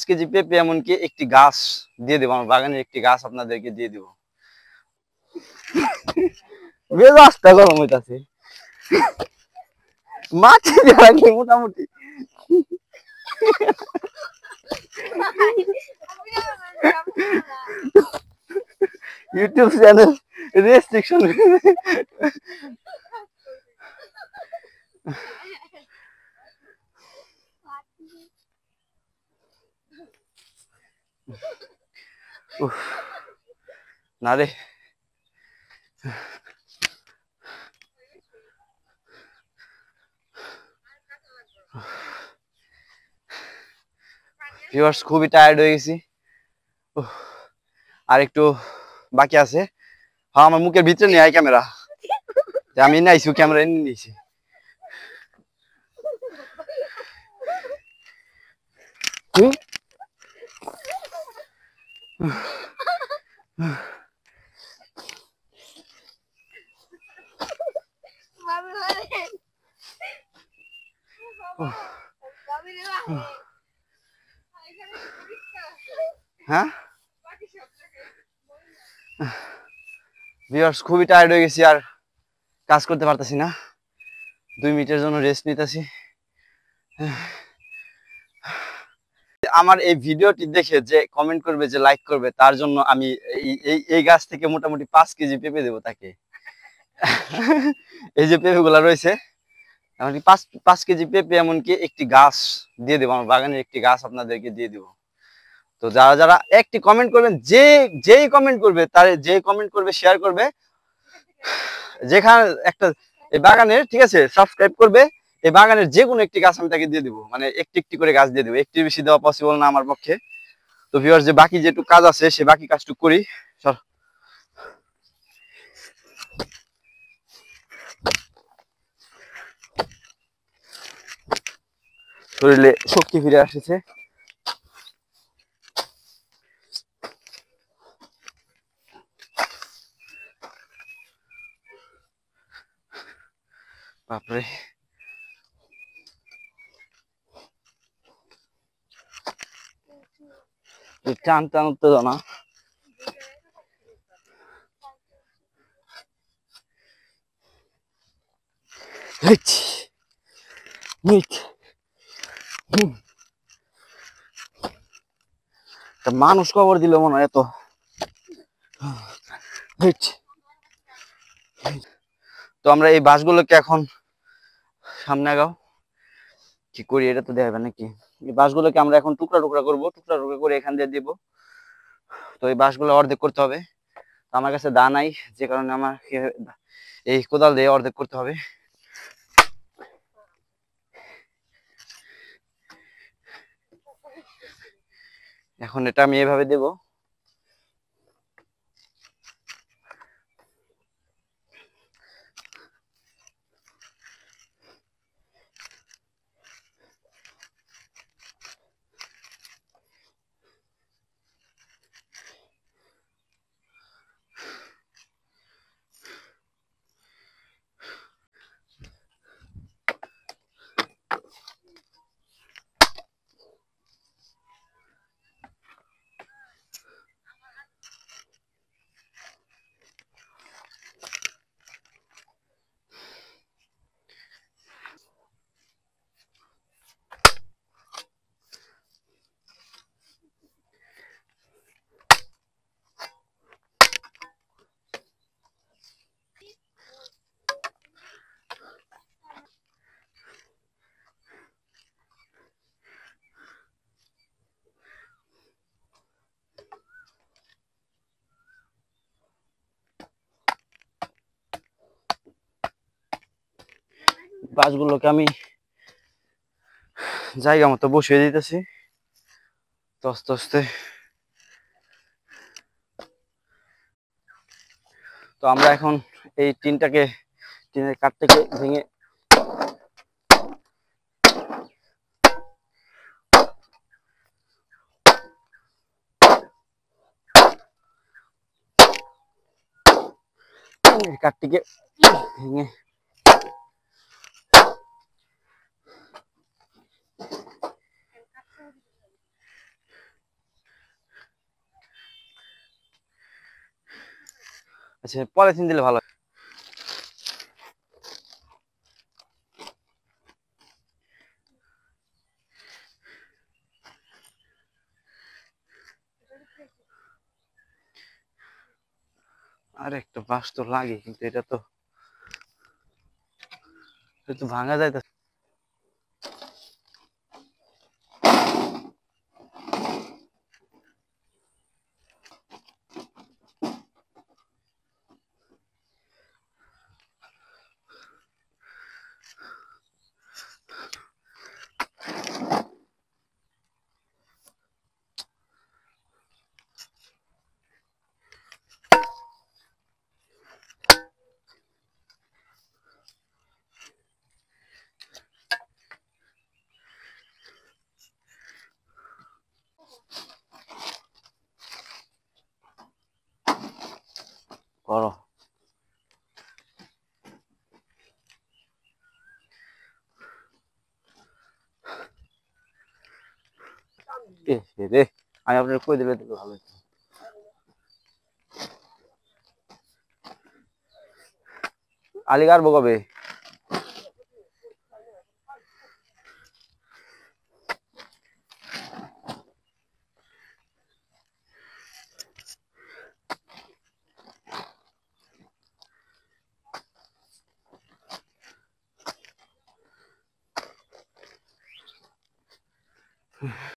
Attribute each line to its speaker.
Speaker 1: KG পেঁপে এমনকি একটি গাছ দিয়ে দেবো, আমার বাগানের একটি গাছ আপনাদেরকে দিয়ে দিব। মেজাজটা গরম হইতাছে, মাটি দেওয়া কি মোটামুটি ইউটিউব চ্যানেল রেস্ট্রিকশন। না রে, ভিউয়ার্স খুবই টায়ার্ড হয়ে গেছি, আর একটু বাকি আছে। হ্যাঁ, আমার মুখের ভিতরে নেই ক্যামেরা, আমি নাইছি ক্যামেরা এনে নিয়েছি। হ্যাঁ ভিউয়ার্স খুবই টায়ার্ড হয়ে গেছি, আর কাজ করতে পারতেছি না, 2 মিনিটের জন্য রেস্ট নিতেছি। আমার এই ভিডিওটি দেখে যে কমেন্ট করবে, যে লাইক করবে, তার জন্য আমি এই গাছ থেকে মোটামুটি 5 কেজি পেঁপে দেবো তাকে। এই যে পেঁপে গুলা রয়েছে, এমনকি 5 কেজি পেঁপে এমনকি একটি গাছ দিয়ে দেবো, আমার বাগানের একটি গাছ আপনাদেরকে দিয়ে দিব। তো যারা যারা একটি কমেন্ট করবেন, যেই কমেন্ট করবে, তার যে কমেন্ট করবে শেয়ার করবে, যেখানে একটা এই বাগানের, ঠিক আছে, সাবস্ক্রাইব করবে, এই বাগানের যে কোনো একটি গাছ আমি তাকে দিয়ে দিব, মানে একটি একটি করে গাছ দিয়ে দেবো, একটির বেশি দেওয়া পসিবল না আমার পক্ষে। তো ভিউয়ার্স, যে বাকি যেটুকু কাজ আছে সে বাকি কাজটুকু করি। শরীরে শক্তি ফিরে আসছে। বাপরে, টান টান উত্তেজনা। মানুষ খবর দিল মনে হয় এত। তো আমরা এই বাসগুলোকে এখন সামনে আগাও, কি করি এটা তো দেখাবে নাকি। এই বাসগুলোকে আমরা এখন টুকরা টুকরা করবো, টুকরা টুকরা করে এখান দিয়ে দিব। তো এই বাসগুলো অর্ধেক করতে হবে, আমার কাছে দা নাই, যে কারণে আমার এই কোদাল দিয়ে অর্ধেক করতে হবে। এখন এটা আমি এভাবে দেব। বাসগুলোকে আমি জায়গা মতো বসিয়ে দিতেছি তো আস্তে আস্তে। তো আমরা এখন এই টিনের কাঠটাকে ভেঙে কাঠটিকে ভেঙে আচ্ছা, পলিথিন দিলে ভালো হয়। আর একটা বাঁশ তো লাগে, কিন্তু এটা তো ভাঙা যায়। করো। রে, আমি আপনার কই দিলে তো ভালো হতো। আলী কাটবো কবে?